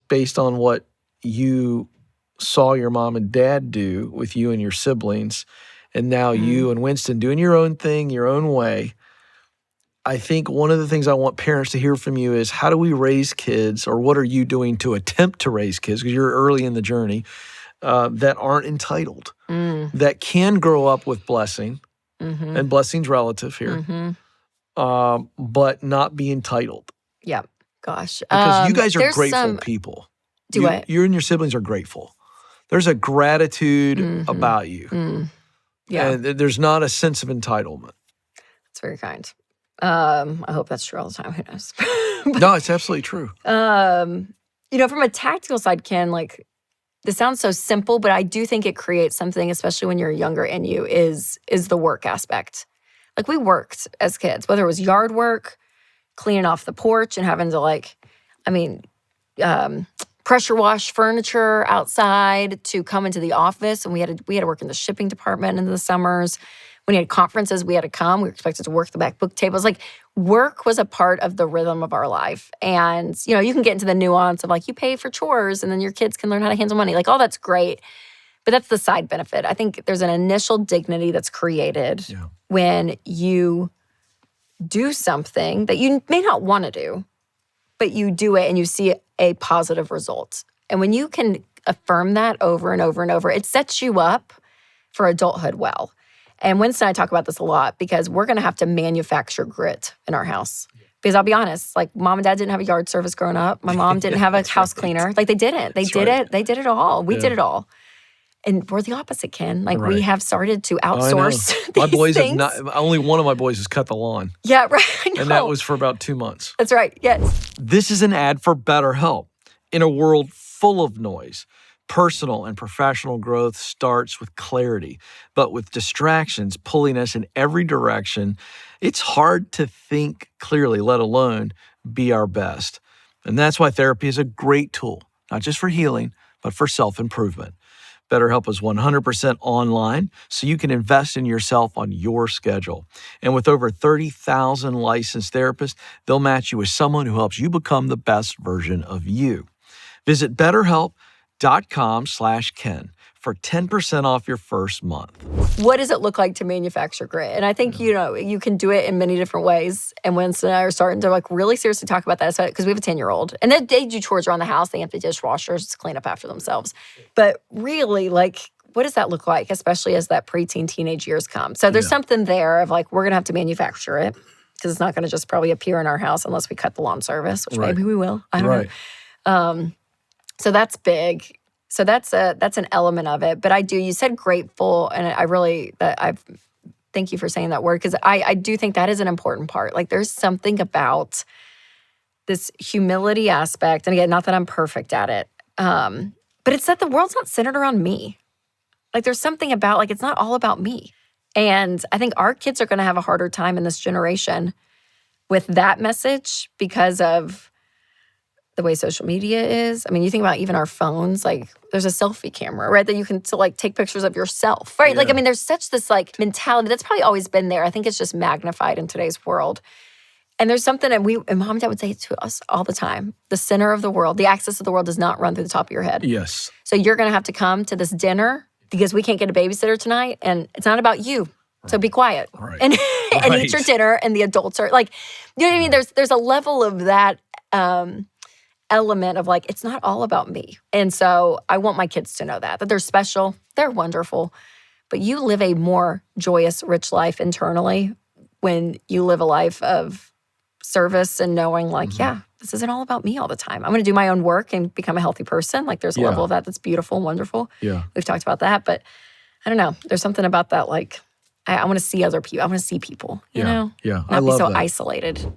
based on what you saw your mom and dad do with you and your siblings, and now you and Winston doing your own thing, your own way. I think one of the things I want parents to hear from you is, how do we raise kids, or what are you doing to attempt to raise kids, because you're early in the journey, that aren't entitled, that can grow up with blessing, and blessing's relative here, but not be entitled. Yeah, gosh. Because you guys are grateful people. You and your siblings are grateful. There's a gratitude about you. Yeah. And there's not a sense of entitlement. That's very kind. I hope that's true all the time. Who knows? No, it's absolutely true. From a tactical side, Ken, like, this sounds so simple, but I do think it creates something, especially when you're younger in you, is the work aspect. Like, we worked as kids, whether it was yard work, cleaning off the porch and having to pressure wash furniture outside, to come into the office, and we had to work in the shipping department in the summers. When you had conferences, we had to come. We were expected to work the back book tables. Like, work was a part of the rhythm of our life. And, you can get into the nuance of, like, you pay for chores and then your kids can learn how to handle money. Like, all that's great. But that's the side benefit. I think there's an initial dignity that's created when you do something that you may not want to do, but you do it and you see a positive result. And when you can affirm that over and over and over, it sets you up for adulthood well. And Winston and I talk about this a lot, because we're going to have to manufacture grit in our house. Because I'll be honest, like, mom and dad didn't have a yard service growing up. My mom didn't have a house cleaner. Like, they didn't. They did it. They did it all. We did it all. And we're the opposite, Ken. Like, we have started to outsource these my boys things. Only one of my boys has cut the lawn. Yeah, right. I know. And that was for about 2 months. That's right. Yes. This is an ad for BetterHelp. In a world full of noise, personal and professional growth starts with clarity. But with distractions pulling us in every direction, it's hard to think clearly, let alone be our best. And that's why therapy is a great tool, not just for healing, but for self-improvement. BetterHelp is 100% online, so you can invest in yourself on your schedule. And with over 30,000 licensed therapists, they'll match you with someone who helps you become the best version of you. Visit BetterHelp.com/Ken for 10% off your first month. What does it look like to manufacture grit? And I think, you can do it in many different ways. And Winston and I are starting to, like, really seriously talk about that, because we have a 10-year-old. And they do chores around the house. They empty dishwashers to clean up after themselves. But really, like, what does that look like, especially as that preteen, teenage years come? So there's something there of, like, we're going to have to manufacture it, because it's not going to just probably appear in our house unless we cut the lawn service, which maybe we will. I don't know. So that's big. So that's an element of it. But you said grateful, and thank you for saying that word, because I do think that is an important part. Like, there's something about this humility aspect, and again, not that I'm perfect at it, but it's that the world's not centered around me. Like, there's something about, like, it's not all about me. And I think our kids are going to have a harder time in this generation with that message because of the way social media is. I mean, you think about even our phones, like, there's a selfie camera, right? That you can take pictures of yourself, right? Yeah. Like, I mean, there's such this, like, mentality that's probably always been there. I think it's just magnified in today's world. And there's something that and mom and dad would say to us all the time: the center of the world, the axis of the world does not run through the top of your head. Yes. So you're going to have to come to this dinner because we can't get a babysitter tonight, and it's not about you. Right. So be quiet and eat your dinner, and the adults are, like, you know what I mean? There's a level of that element of, like, it's not all about me. And so I want my kids to know that they're special, they're wonderful, but you live a more joyous, rich life internally when you live a life of service and knowing, like, this isn't all about me all the time. I'm going to do my own work and become a healthy person. Like, there's a level of that that's beautiful and wonderful. Yeah. We've talked about that, but I don't know. There's something about that, like, I want to see other people. I want to see people, you know? Yeah, Not I love be so that. isolated.